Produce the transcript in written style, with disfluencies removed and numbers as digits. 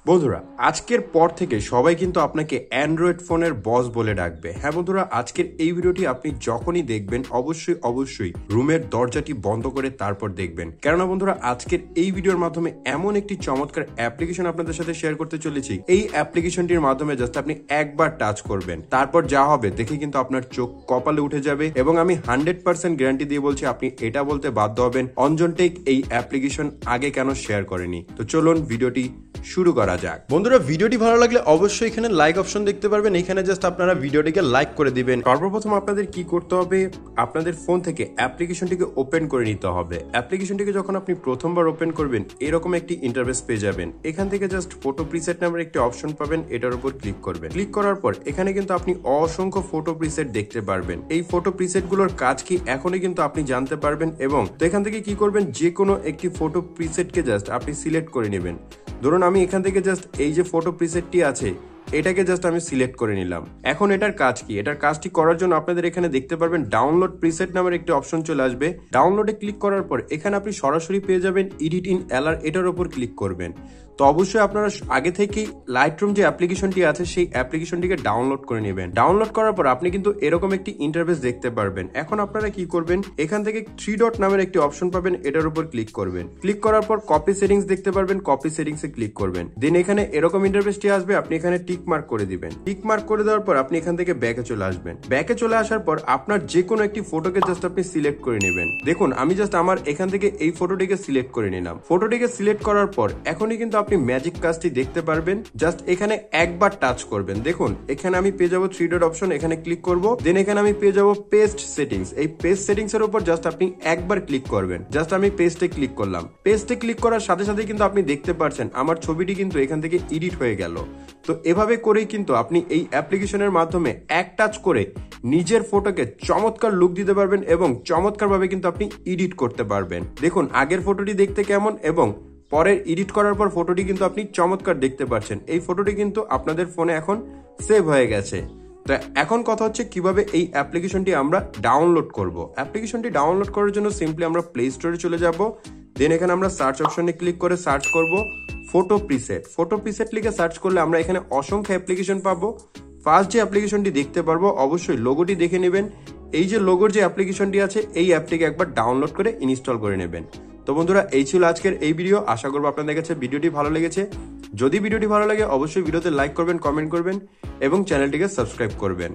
বন্ধুরা আজকের পর থেকে সবাই কিন্তু আপনাকে অ্যান্ড্রয়েড ফোনের বস বলে ডাকবে। হ্যাঁ বন্ধুরা, আজকের এই ভিডিওটি আপনি যখনই দেখবেন অবশ্যই রুমের দরজাটি বন্ধ করে তারপর দেখবেন, কেননা বন্ধুরা আজকের এই ভিডিওর মাধ্যমে এমন একটি চমৎকার অ্যাপ্লিকেশন আপনাদের সাথে শেয়ার করতে চলেছি। এই অ্যাপ্লিকেশনটির মাধ্যমে জাস্ট আপনি একবার টাচ করবেন, তারপর যা হবে দেখে কিন্তু আপনার চোখ কপালে উঠে যাবে এবং আমি 100% গ্যারান্টি দিয়ে বলছি আপনি এটা বলতে বাধ্য হবেন অঞ্জন টেক এই অ্যাপ্লিকেশন আগে কেন শেয়ার করেনি। তো চলুন ভিডিওটি শুরু করা যাক। বন্ধুরা ভিডিওটি ভালো লাগলে অবশ্যই এখানে লাইক অপশন দেখতে পারবেন, এখানে জাস্ট আপনারা ভিডিওটিকে লাইক করে দিবেন। সর্বপ্রথম আপনাদের কি করতে হবে, আপনাদের ফোন থেকে অ্যাপ্লিকেশনটিকে ওপেন করে নিতে হবে। অ্যাপ্লিকেশনটিকে যখন আপনি প্রথমবার ওপেন করবেন এরকম একটি ইন্টারফেস পেয়ে যাবেন। এখান থেকে জাস্ট ফটো প্রিসেট নামের একটি অপশন পাবেন, এটার উপর ক্লিক করবেন। ক্লিক করার পর এখানে কিন্তু আপনি অসংখ্য ফটো প্রিসেট দেখতে পারবেন। এই ফটো প্রিসেট গুলোর কাজ কি এখনই কিন্তু আপনি জানতে পারবেন। এবং তো এখান থেকে কি করবেন, যে কোনো একটি ফটো প্রিসেটকে জাস্ট আপনি সিলেক্ট করে নেবেন। ধরুন আমি এখান থেকে জাস্ট এই যে ফটো প্রিসেটটি আছে এটাকে জাস্ট আমি সিলেক্ট করে নিলাম। এখন এটার কাজ কি, এটার কাজটি করার জন্য আপনাদের এখানে দেখতে পারবেন ডাউনলোড প্রিসেট নামের একটি অপশন চলে আসবে। ডাউনলোডে ক্লিক করার পর এখানে আপনি সরাসরি পেয়ে যাবেন এডিট ইন এলআর, এটার উপর ক্লিক করবেন। তো অবশ্যই আপনারা আগে থেকেই লাইটরুম যে অ্যাপ্লিকেশনটি আছে সেই অ্যাপ্লিকেশনটিকে ডাউনলোড করে নেবেন। ডাউনলোড করার পর আপনি কিন্তু এরকম একটি ইন্টারফেস দেখতে পারবেন। এখন আপনারা কি করবেন, এখান থেকে 3 ডট নামের একটি অপশন পাবেন, এটার উপর ক্লিক করবেন। ক্লিক করার পর কপি সেটিংস দেখতে পারবেন, কপি সেটিংসে ক্লিক করবেন। দেন এখানে এরকম ইন্টারফেসটি আসবে, আপনি এখানে টিক মার্ক করে দিবেন। টিক মার্ক করে দেওয়ার পর আপনি এখান থেকে ব্যাকে চলে আসবেন। ব্যাকে চলে আসার পর আপনার যে কোনো একটি ফটোকে জাস্ট আপনি সিলেক্ট করে নেবেন। দেখুন আমি জাস্ট আমার এখান থেকে এই ফটোটিকে সিলেক্ট করে নিলাম। ফটোটিকে সিলেক্ট করার পর এখনই কিন্তু আপনি ম্যাজিক কাজটি দেখতে পারবেন। জাস্ট এখানে একবার টাচ করবেন। দেখুন এখানে আমি পেয়ে যাবো 3 ডট অপশন, এখানে ক্লিক করব। দেন এখানে আমি পেয়ে যাবো পেস্ট সেটিংস। এই পেস্ট সেটিংস এর উপর জাস্ট আপনি একবার ক্লিক করবেন। জাস্ট আমি পেস্টে ক্লিক করলাম। পেস্টে ক্লিক করার সাথে সাথে কিন্তু আপনি দেখতে পাচ্ছেন আমার ছবিটি কিন্তু এখান থেকে এডিট হয়ে গেল। তো এভাবে করেই কিন্তু আপনি এই অ্যাপ্লিকেশনের মাধ্যমে এক টাচ করে নিজের ফটোকে চমৎকার লুক দিতে পারবেন এবং চমৎকার ভাবে কিন্তু আপনি এডিট করতে পারবেন। দেখুন আগের ফটোটি দেখতে কেমন এবং পরের এডিট করার পর ফটোটি কিন্তু আপনি চমৎকার দেখতে পাচ্ছেন। এই ফটোটি কিন্তু আপনাদের ফোনে এখন সেভ হয়ে গেছে। তো এখন কথা হচ্ছে কিভাবে এই অ্যাপ্লিকেশনটি আমরা ডাউনলোড করব। অ্যাপ্লিকেশনটি ডাউনলোড করার জন্য সিম্পলি আমরা প্লে স্টোরে চলে যাব। দেন এখানে আমরা সার্চ অপশনে ক্লিক করে সার্চ করব ফটো প্রিসেট। ফটো প্রিসেট লিখে সার্চ করলে আমরা এখানে অসংখ্য অ্যাপ্লিকেশন পাবো। ফার্স্ট যে অ্যাপ্লিকেশনটি দেখতে পারবো অবশ্যই লোগোটি দেখে নেবেন। এই যে লোগোর যে অ্যাপ্লিকেশনটি আছে এই অ্যাপটিকে একবার ডাউনলোড করে ইনস্টল করে নেবেন। তো বন্ধুরা এই ছিল আজকের এই ভিডিও, আশা করবো আপনাদের কাছে ভিডিওটি ভালো লেগেছে। যদি ভিডিওটি ভালো লাগে অবশ্যই ভিডিওতে লাইক করবেন, কমেন্ট করবেন এবং চ্যানেলটিকে সাবস্ক্রাইব করবেন।